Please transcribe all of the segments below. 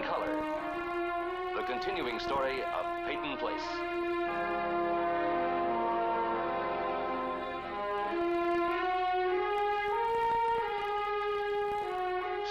in color. The continuing story of Peyton Place.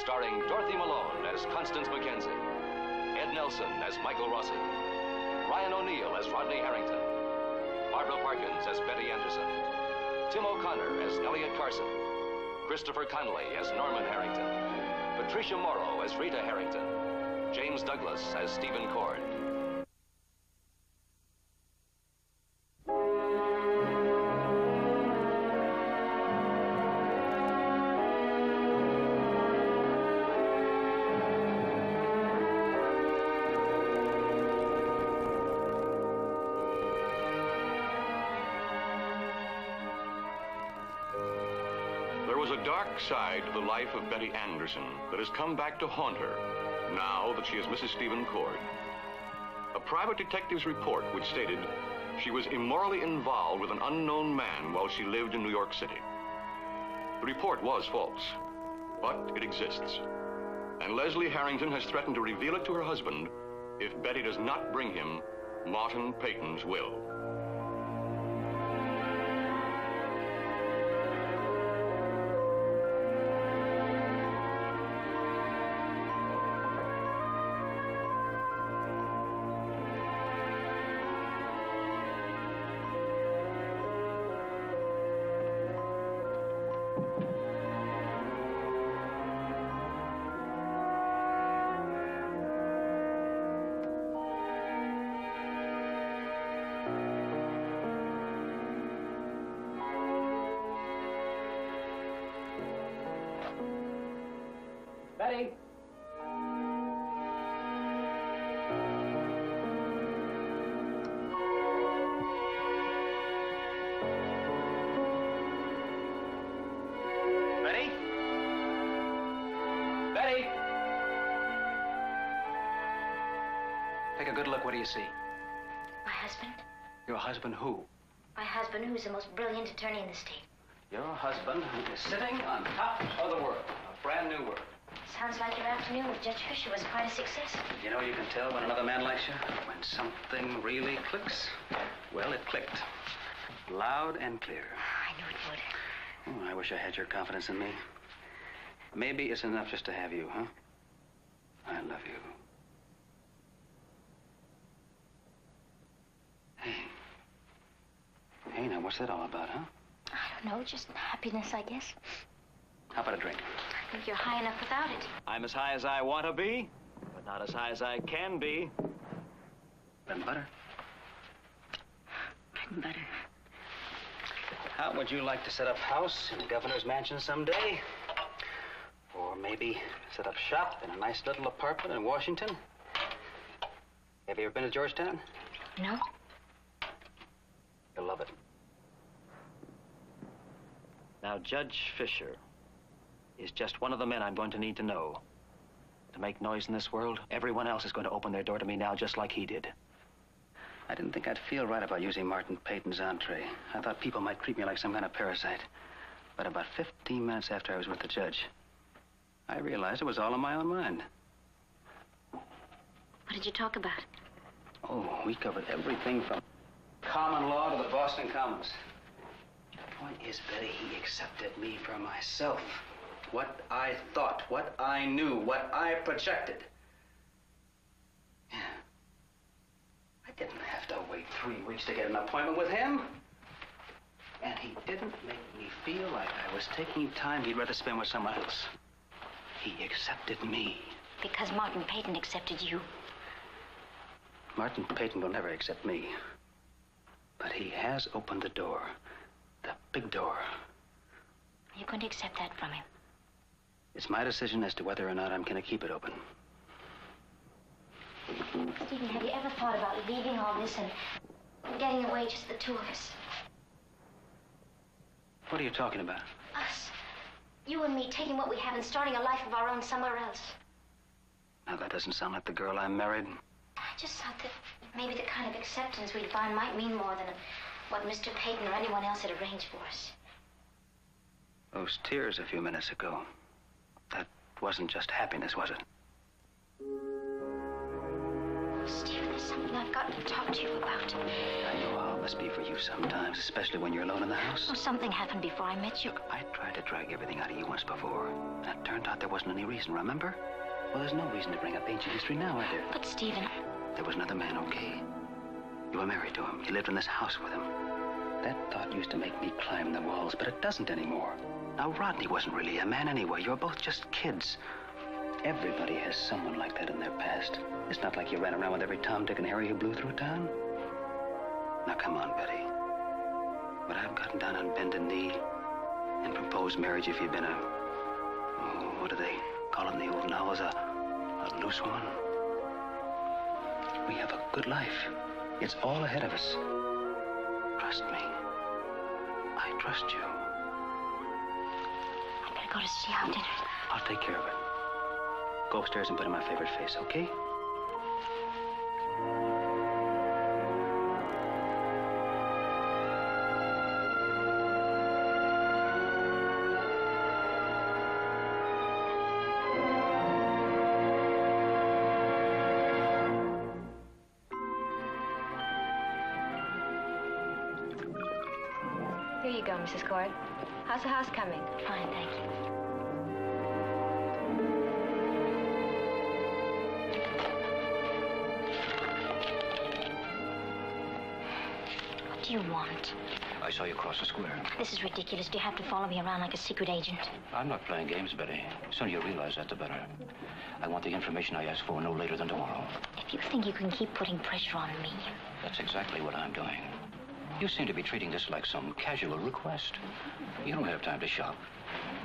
Starring Dorothy Malone as Constance Mackenzie, Ed Nelson as Michael Rossi, Ryan O'Neill as Rodney Harrington, Barbara Parkins as Betty Anderson, Tim O'Connor as Elliot Carson, Christopher Connolly as Norman Harrington, Patricia Morrow as Rita Harrington, James Douglas as Stephen Cord. There was a dark side to the life of Betty Anderson that has come back to haunt her, now that she is Mrs. Stephen Cord. A private detective's report which stated she was immorally involved with an unknown man while she lived in New York City. The report was false, but it exists. And Leslie Harrington has threatened to reveal it to her husband if Betty does not bring him Martin Peyton's will. Betty! Betty? Betty! Take a good look. What do you see? My husband? Your husband who? My husband, who's the most brilliant attorney in the state. Your husband who is sitting on top of the world. A brand new world. Sounds like your afternoon with Judge Fisher was quite a success. You know, you can tell when another man likes you. When something really clicks. Well, it clicked. Loud and clear. I knew it would. Oh, I wish I had your confidence in me. Maybe it's enough just to have you, huh? I love you. Hey, now, what's that all about, huh? I don't know, just happiness, I guess. How about a drink? I think you're high enough without it. I'm as high as I want to be, but not as high as I can be. Bread and butter. Bread and butter. How would you like to set up house in the governor's mansion someday? Or maybe set up shop in a nice little apartment in Washington? Have you ever been to Georgetown? No. You'll love it. Now, Judge Fisher is just one of the men I'm going to need to know. To make noise in this world, everyone else is going to open their door to me now just like he did. I didn't think I'd feel right about using Martin Peyton's entree. I thought people might treat me like some kind of parasite. But about 15 minutes after I was with the judge, I realized it was all in my own mind. What did you talk about? Oh, we covered everything from common law to the Boston Commons. The point is, Betty, he accepted me for myself. What I thought, what I knew, what I projected. Yeah. I didn't have to wait 3 weeks to get an appointment with him. And he didn't make me feel like I was taking time he'd rather spend with someone else. He accepted me. Because Martin Peyton accepted you. Martin Peyton will never accept me. But he has opened the door. The big door. You're going to accept that from him. It's my decision as to whether or not I'm going to keep it open. Stephen, have you ever thought about leaving all this and getting away, just the two of us? What are you talking about? Us. You and me taking what we have and starting a life of our own somewhere else. Now, that doesn't sound like the girl I married. I just thought that maybe the kind of acceptance we'd find might mean more than what Mr. Peyton or anyone else had arranged for us. Those tears a few minutes ago, that wasn't just happiness, was it? I've got to talk to you about. I know how it must be for you sometimes, especially when you're alone in the house. Oh, something happened before I met you. I tried to drag everything out of you once before. And it turned out there wasn't any reason, remember? Well, there's no reason to bring up ancient history now, are there? But, Stephen... There was another man, okay? You were married to him. You lived in this house with him. That thought used to make me climb the walls, but it doesn't anymore. Now, Rodney wasn't really a man anyway. You're both just kids. Everybody has someone like that in their past. It's not like you ran around with every Tom, Dick, and Harry who blew through town. Now, come on, Betty. Would I have gotten down on bended knee and proposed marriage if you'd been what do they call it in the old novels, a loose woman? We have a good life. It's all ahead of us. Trust me. I trust you. I'm gonna go to see how dinner. I'll take care of it. Go upstairs and put in my favorite face, okay? Here you go, Mrs. Cord. How's the house coming? Fine, thank you. What do you want? I saw you cross the square. This is ridiculous. Do you have to follow me around like a secret agent? I'm not playing games, Betty. The sooner you realize that, the better. I want the information I asked for no later than tomorrow. If you think you can keep putting pressure on me... That's exactly what I'm doing. You seem to be treating this like some casual request. You don't have time to shop.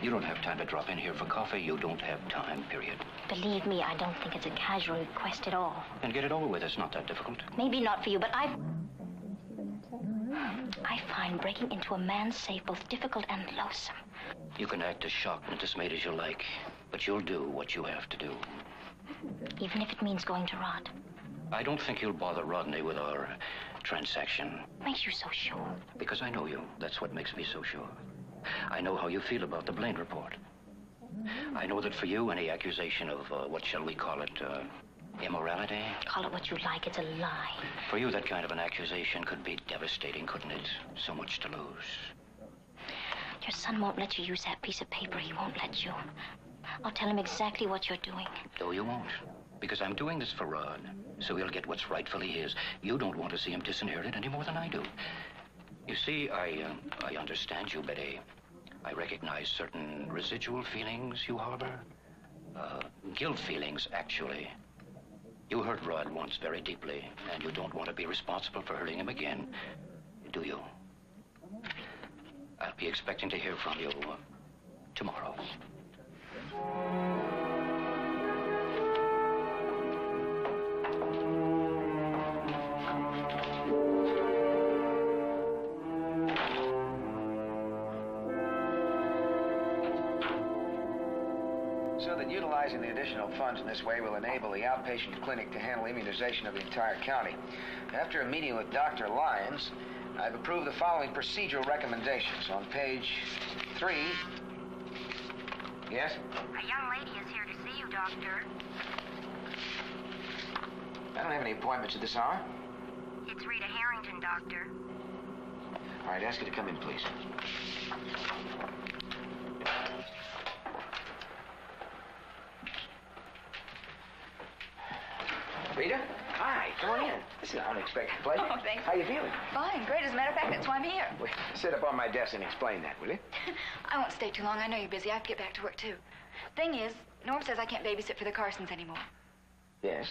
You don't have time to drop in here for coffee. You don't have time, period. Believe me, I don't think it's a casual request at all. And get it over with. It's not that difficult. Maybe not for you, but I find breaking into a man's safe both difficult and loathsome. You can act as shocked and dismayed as you like, but you'll do what you have to do. Even if it means going to Rod. I don't think you'll bother Rodney with our transaction. Makes you so sure? Because I know you. That's what makes me so sure. I know how you feel about the Blaine report. I know that for you, any accusation of, what shall we call it, immorality? Call it what you like, it's a lie. For you, that kind of an accusation could be devastating, couldn't it? So much to lose. Your son won't let you use that piece of paper. He won't let you. I'll tell him exactly what you're doing. No, you won't. Because I'm doing this for Rod, so he'll get what's rightfully his. You don't want to see him disinherited any more than I do. You see, I understand you, Betty. I recognize certain residual feelings you harbor. Guilt feelings, actually. You hurt Rod once very deeply, and you don't want to be responsible for hurting him again, do you? I'll be expecting to hear from you tomorrow. So that utilizing the additional funds in this way will enable the outpatient clinic to handle immunization of the entire county. After a meeting with Dr. Lyons, I've approved the following procedural recommendations. On page 3... Yes? A young lady is here to see you, Doctor. I don't have any appointments at this hour. It's Rita Harrington, Doctor. All right, ask her to come in, please. Rita? Hi, come on in. This is an unexpected pleasure. Oh, thanks. How you feeling? Fine, great. As a matter of fact, that's why I'm here. Well, sit up on my desk and explain that, will you? I won't stay too long. I know you're busy. I have to get back to work, too. Thing is, Norm says I can't babysit for the Carsons anymore. Yes.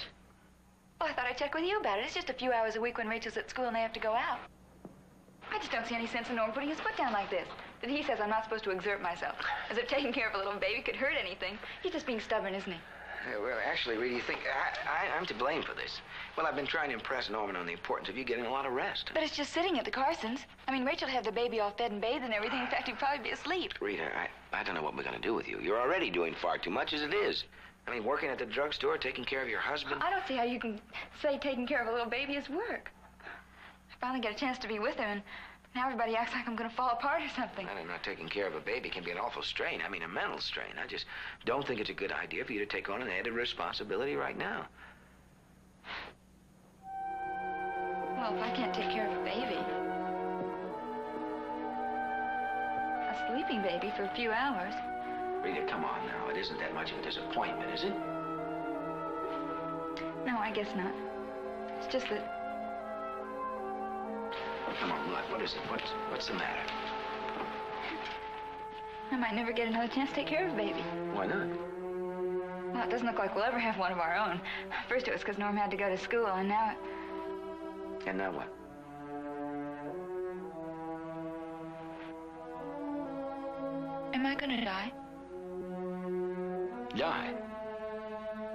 Well, I thought I'd check with you about it. It's just a few hours a week when Rachel's at school and they have to go out. I just don't see any sense in Norm putting his foot down like this. That he says I'm not supposed to exert myself. As if taking care of a little baby could hurt anything. He's just being stubborn, isn't he? Well, actually, Rita, you think I'm to blame for this. Well, I've been trying to impress Norman on the importance of you getting a lot of rest. But it's just sitting at the Carsons. I mean, Rachel'd have the baby all fed and bathed and everything. In fact, he'd probably be asleep. Rita, I don't know what we're going to do with you. You're already doing far too much as it is. I mean, working at the drugstore, taking care of your husband. I don't see how you can say taking care of a little baby is work. I finally get a chance to be with her, and now everybody acts like I'm going to fall apart or something. I don't know, taking care of a baby can be an awful strain. I mean, a mental strain. I just don't think it's a good idea for you to take on an added responsibility right now. Well, if I can't take care of a baby, a sleeping baby for a few hours. Rita, come on now. It isn't that much of a disappointment, is it? No, I guess not. It's just that Come on, what is it? What's the matter? I might never get another chance to take care of a baby. Why not? Well, it doesn't look like we'll ever have one of our own. First it was because Norm had to go to school, and now... And now what? Am I gonna die? Die?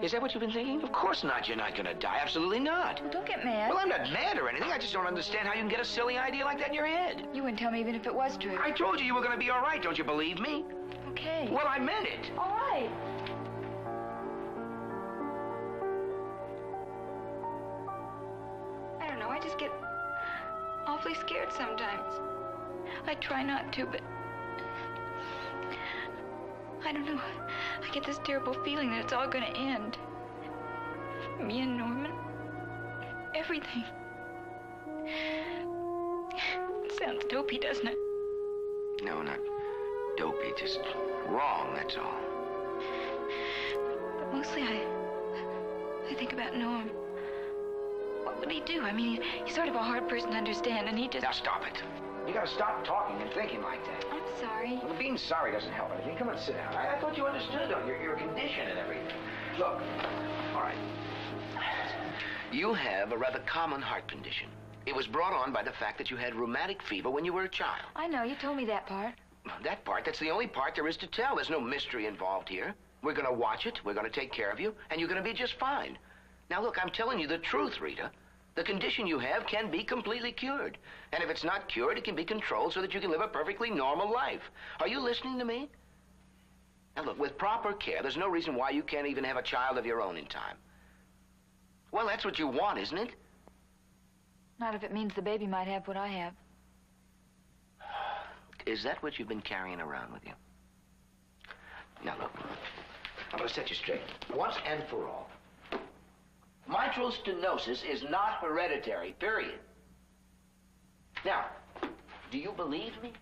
Is that what you've been thinking? Of course not. You're not gonna die. Absolutely not. Well, don't get mad. Well, I'm not mad or anything. I just don't understand how you can get a silly idea like that in your head. You wouldn't tell me even if it was true. I told you were gonna be all right. Don't you believe me? Okay. Well, I meant it. All right. I don't know. I just get awfully scared sometimes. I try not to, but I don't know. I get this terrible feeling that it's all going to end. Me and Norman. Everything. It sounds dopey, doesn't it? No, not dopey. Just wrong, that's all. But mostly I think about Norm. What would he do? I mean, he's sort of a hard person to understand, and he just... Now stop it. You gotta stop talking and thinking like that. I'm sorry. Well, being sorry doesn't help anything. Come on, sit down. I thought you understood, though, your condition and everything. Look, all right. You have a rather common heart condition. It was brought on by the fact that you had rheumatic fever when you were a child. I know, you told me that part. That part, that's the only part there is to tell. There's no mystery involved here. We're gonna watch it, we're gonna take care of you, and you're gonna be just fine. Now, look, I'm telling you the truth, Rita. The condition you have can be completely cured. And if it's not cured, it can be controlled so that you can live a perfectly normal life. Are you listening to me? Now, look, with proper care, there's no reason why you can't even have a child of your own in time. Well, that's what you want, isn't it? Not if it means the baby might have what I have. Is that what you've been carrying around with you? Now, look, I'm gonna set you straight, once and for all. Mitral stenosis is not hereditary, period. Now, do you believe me?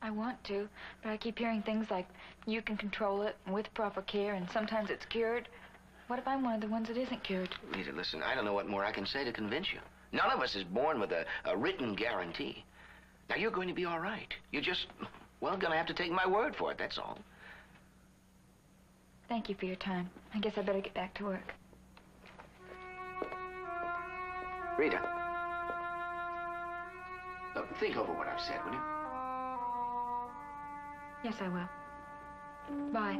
I want to, but I keep hearing things like you can control it with proper care, and sometimes it's cured. What if I'm one of the ones that isn't cured? Rita, listen, I don't know what more I can say to convince you. None of us is born with a written guarantee. Now, you're going to be all right. You're just, well, gonna have to take my word for it, that's all. Thank you for your time. I guess I better get back to work. Rita. Look, think over what I've said, will you? Yes, I will. Bye.